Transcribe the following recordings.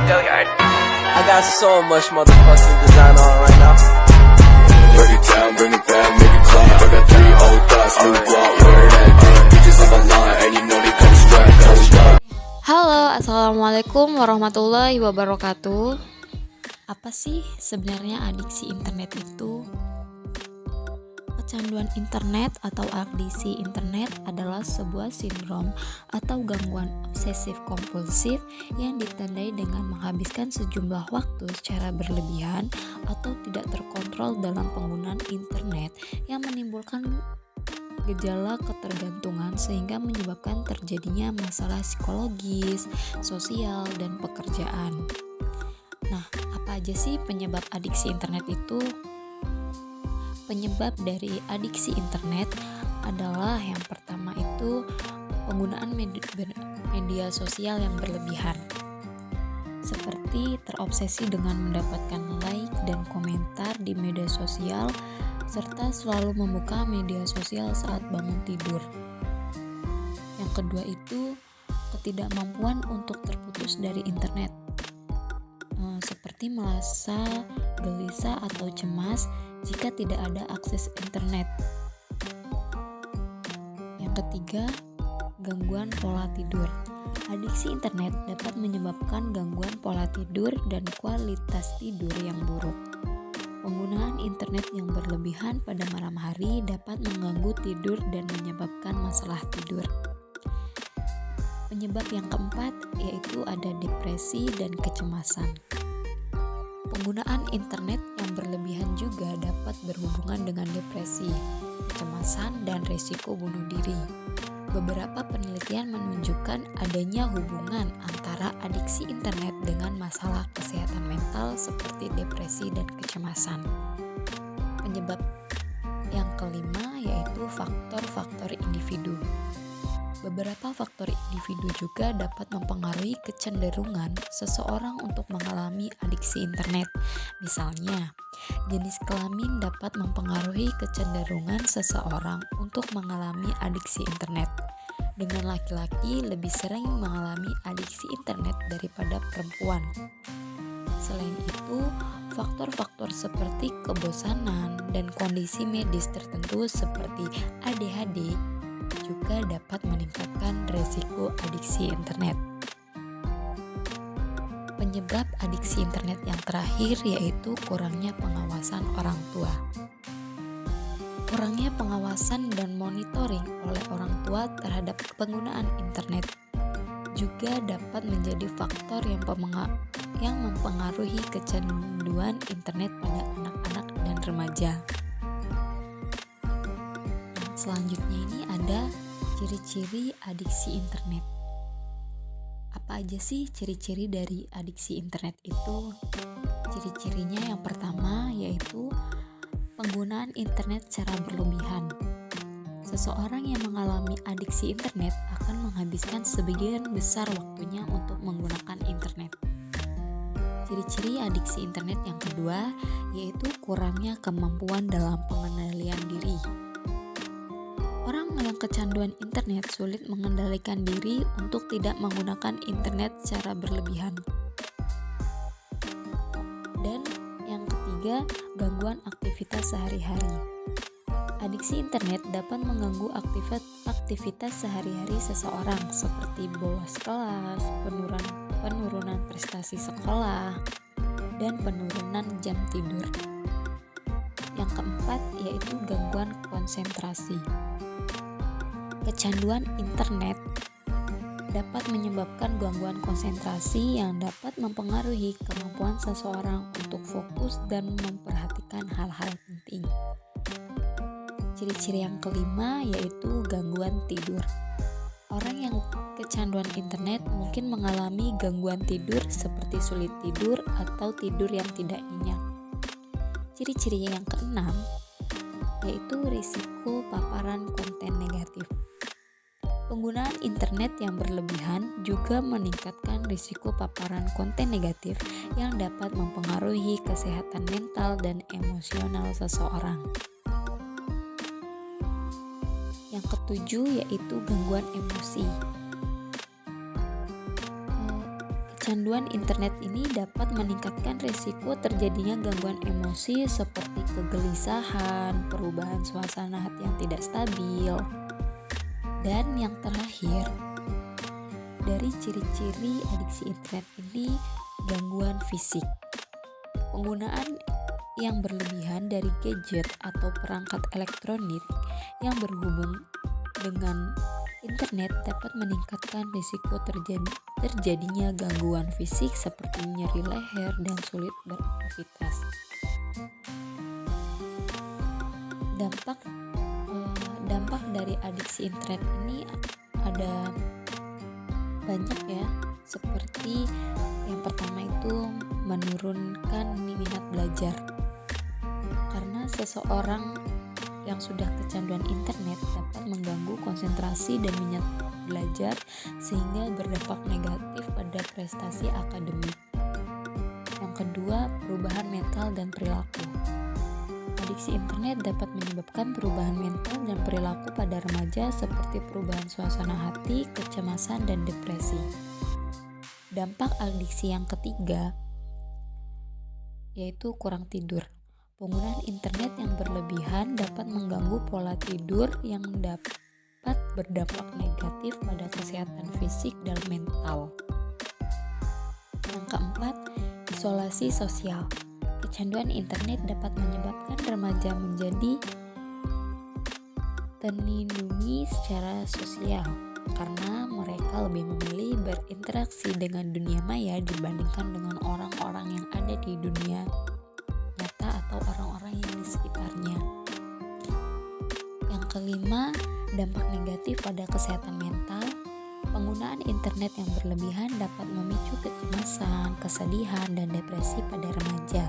Gilliard. I got so much motherfucking design on right now. Break it down, bring it back, make it clap. I got 3 old thoughts, new guap, where that thing. Bitches on my line, and you know they come strapped, hold up. Halo, assalamualaikum warahmatullahi wabarakatuh. Apa sih sebenarnya adiksi internet itu? Kecanduan internet atau adiksi internet adalah sebuah sindrom atau gangguan obsesif kompulsif yang ditandai dengan menghabiskan sejumlah waktu secara berlebihan atau tidak terkontrol dalam penggunaan internet yang menimbulkan gejala ketergantungan sehingga menyebabkan terjadinya masalah psikologis, sosial, dan pekerjaan. Nah, apa aja sih penyebab adiksi internet itu? Penyebab dari adiksi internet adalah yang pertama itu penggunaan media sosial yang berlebihan. Seperti terobsesi dengan mendapatkan like dan komentar di media sosial serta selalu membuka media sosial saat bangun tidur. Yang kedua itu ketidakmampuan untuk terputus dari internet. Seperti merasa gelisah atau cemas jika tidak ada akses internet. Yang ketiga, gangguan pola tidur. Adiksi internet dapat menyebabkan gangguan pola tidur dan kualitas tidur yang buruk. Penggunaan internet yang berlebihan pada malam hari dapat mengganggu tidur dan menyebabkan masalah tidur. Penyebab yang keempat yaitu ada depresi dan kecemasan. Penggunaan internet yang berlebihan juga dapat berhubungan dengan depresi, kecemasan, dan risiko bunuh diri. Beberapa penelitian menunjukkan adanya hubungan antara adiksi internet dengan masalah kesehatan mental seperti depresi dan kecemasan. Penyebab yang kelima yaitu faktor-faktor individu. Beberapa faktor individu juga dapat mempengaruhi kecenderungan seseorang untuk mengalami adiksi internet. Misalnya, jenis kelamin dapat mempengaruhi kecenderungan seseorang untuk mengalami adiksi internet. Dengan laki-laki lebih sering mengalami adiksi internet daripada perempuan. Selain itu, faktor-faktor seperti kebosanan dan kondisi medis tertentu seperti ADHD juga dapat meningkatkan risiko adiksi internet. Penyebab adiksi internet yang terakhir yaitu kurangnya pengawasan orang tua. Kurangnya pengawasan dan monitoring oleh orang tua terhadap penggunaan internet juga dapat menjadi faktor yang mempengaruhi kecanduan internet pada anak-anak dan remaja. Selanjutnya ini ada ciri-ciri adiksi internet. Apa aja sih ciri-ciri dari adiksi internet itu? Ciri-cirinya yang pertama yaitu penggunaan internet secara berlebihan. Seseorang yang mengalami adiksi internet akan menghabiskan sebagian besar waktunya untuk menggunakan internet. Ciri-ciri adiksi internet yang kedua yaitu kurangnya kemampuan dalam pengendalian diri. Orang yang kecanduan internet sulit mengendalikan diri untuk tidak menggunakan internet secara berlebihan. Dan yang ketiga, gangguan aktivitas sehari-hari. Adiksi internet dapat mengganggu aktivitas sehari-hari seseorang seperti bolos kelas, penurunan prestasi sekolah, dan penurunan jam tidur. Yang keempat yaitu gangguan konsentrasi. Kecanduan internet dapat menyebabkan gangguan konsentrasi yang dapat mempengaruhi kemampuan seseorang untuk fokus dan memperhatikan hal-hal penting. Ciri-ciri yang kelima yaitu gangguan tidur. Orang yang kecanduan internet mungkin mengalami gangguan tidur seperti sulit tidur atau tidur yang tidak nyenyak. Ciri-ciri yang keenam yaitu risiko paparan konten negatif. Penggunaan internet yang berlebihan juga meningkatkan risiko paparan konten negatif yang dapat mempengaruhi kesehatan mental dan emosional seseorang. Yang ketujuh yaitu gangguan emosi. Kecanduan internet ini dapat meningkatkan risiko terjadinya gangguan emosi seperti kegelisahan, perubahan suasana hati yang tidak stabil. Dan yang terakhir, dari ciri-ciri adiksi internet ini, gangguan fisik. Penggunaan yang berlebihan dari gadget atau perangkat elektronik yang berhubung dengan internet dapat meningkatkan risiko terjadinya gangguan fisik seperti nyeri leher dan sulit beraktivitas. Dampak dari adiksi internet ini ada banyak ya, seperti yang pertama itu menurunkan minat belajar. Karena seseorang yang sudah kecanduan internet dapat mengganggu konsentrasi dan minat belajar sehingga berdampak negatif pada prestasi akademik. Yang kedua, perubahan mental dan perilaku. Adiksi internet dapat menyebabkan perubahan mental dan perilaku pada remaja seperti perubahan suasana hati, kecemasan, dan depresi. Dampak adiksi yang ketiga yaitu kurang tidur. Penggunaan internet yang berlebihan dapat mengganggu pola tidur yang dapat berdampak negatif pada kesehatan fisik dan mental. Yang keempat, isolasi sosial. Kecanduan internet dapat menyebabkan remaja menjadi terlindungi secara sosial karena mereka lebih memilih berinteraksi dengan dunia maya dibandingkan dengan orang-orang yang ada di dunia nyata atau orang-orang yang di sekitarnya. Yang kelima, dampak negatif pada kesehatan mental. Penggunaan internet yang berlebihan dapat memicu kecemasan, kesedihan, dan depresi pada remaja.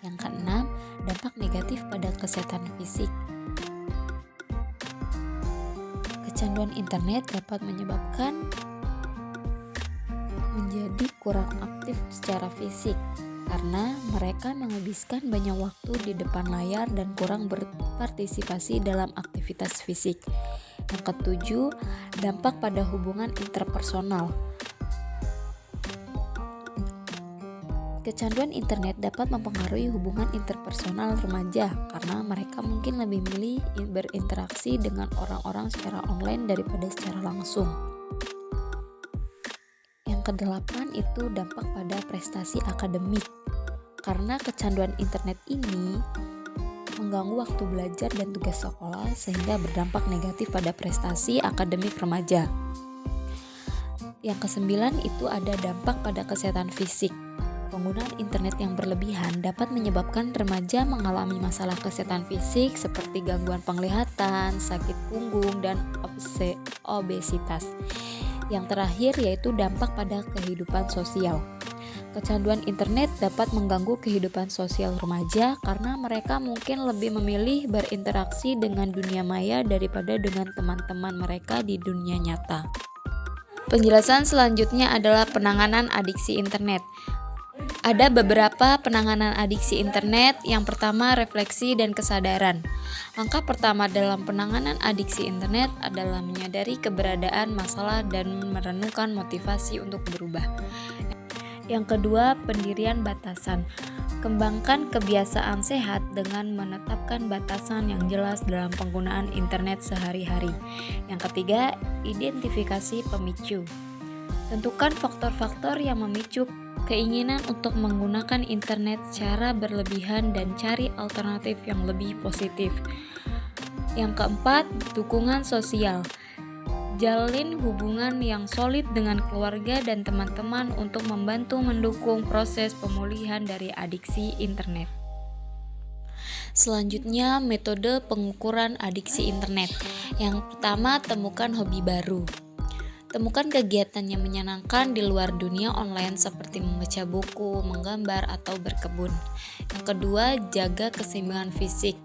Yang keenam, dampak negatif pada kesehatan fisik. Kecanduan internet dapat menyebabkan menjadi kurang aktif secara fisik karena mereka menghabiskan banyak waktu di depan layar dan kurang berpartisipasi dalam aktivitas fisik. Yang ketujuh, dampak pada hubungan interpersonal. Kecanduan internet dapat mempengaruhi hubungan interpersonal remaja karena mereka mungkin lebih memilih berinteraksi dengan orang-orang secara online daripada secara langsung. Yang kedelapan itu dampak pada prestasi akademik. Karena kecanduan internet ini mengganggu waktu belajar dan tugas sekolah sehingga berdampak negatif pada prestasi akademik remaja. Yang kesembilan itu ada dampak pada kesehatan fisik. Penggunaan internet yang berlebihan dapat menyebabkan remaja mengalami masalah kesehatan fisik seperti gangguan penglihatan, sakit punggung, dan obesitas. Yang terakhir yaitu dampak pada kehidupan sosial. Kecanduan internet dapat mengganggu kehidupan sosial remaja karena mereka mungkin lebih memilih berinteraksi dengan dunia maya daripada dengan teman-teman mereka di dunia nyata. Penjelasan selanjutnya adalah penanganan adiksi internet. Ada beberapa penanganan adiksi internet. Yang pertama, refleksi dan kesadaran. Langkah pertama dalam penanganan adiksi internet adalah menyadari keberadaan masalah dan merenungkan motivasi untuk berubah. Yang kedua, pendirian batasan. Kembangkan kebiasaan sehat dengan menetapkan batasan yang jelas dalam penggunaan internet sehari-hari. Yang ketiga, identifikasi pemicu. Tentukan faktor-faktor yang memicu keinginan untuk menggunakan internet secara berlebihan dan cari alternatif yang lebih positif. Yang keempat, dukungan sosial. Jalin hubungan yang solid dengan keluarga dan teman-teman untuk membantu mendukung proses pemulihan dari adiksi internet. Selanjutnya, metode pengukuran adiksi internet. Yang pertama, temukan hobi baru. Temukan kegiatan yang menyenangkan di luar dunia online seperti membaca buku, menggambar, atau berkebun. Yang kedua, jaga keseimbangan fisik.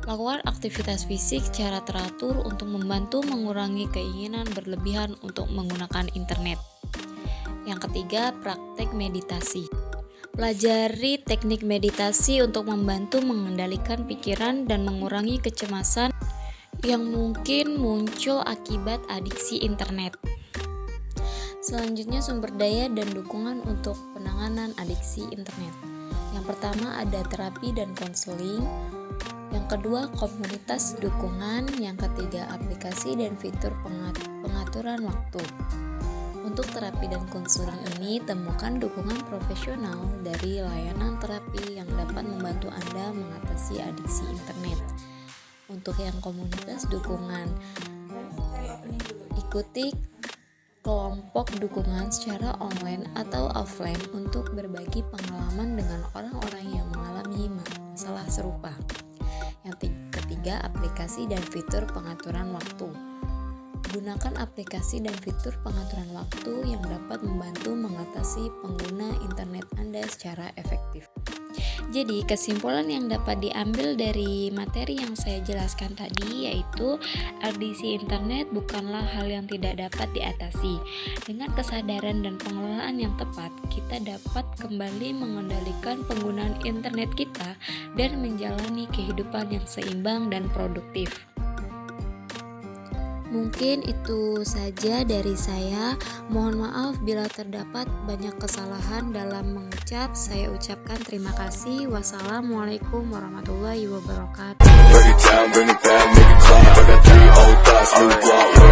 Lakukan aktivitas fisik secara teratur untuk membantu mengurangi keinginan berlebihan untuk menggunakan internet. Yang ketiga, praktek meditasi. Pelajari teknik meditasi untuk membantu mengendalikan pikiran dan mengurangi kecemasan yang mungkin muncul akibat adiksi internet. Selanjutnya, sumber daya dan dukungan untuk penanganan adiksi internet. Yang pertama ada terapi dan konseling. Yang kedua, komunitas dukungan. Yang ketiga, aplikasi dan fitur pengaturan waktu. Untuk terapi dan konseling ini, temukan dukungan profesional dari layanan terapi yang dapat membantu Anda mengatasi adiksi internet. Untuk yang komunitas dukungan, ikuti kelompok dukungan secara online atau offline untuk berbagi pengalaman dengan orang-orang yang mengalami masalah serupa. Yang ketiga, aplikasi dan fitur pengaturan waktu. Gunakan aplikasi dan fitur pengaturan waktu yang dapat membantu mengatasi pengguna internet Anda secara efektif. Jadi, kesimpulan yang dapat diambil dari materi yang saya jelaskan tadi yaitu adiksi internet bukanlah hal yang tidak dapat diatasi. Dengan kesadaran dan pengelolaan yang tepat, kita dapat kembali mengendalikan penggunaan internet kita dan menjalani kehidupan yang seimbang dan produktif. Mungkin itu saja dari saya. Mohon maaf bila terdapat banyak kesalahan dalam mengucap. Saya ucapkan terima kasih. Wassalamualaikum warahmatullahi wabarakatuh. Break it down, bring it back, make it clap. I got 3 old thoughts, new block.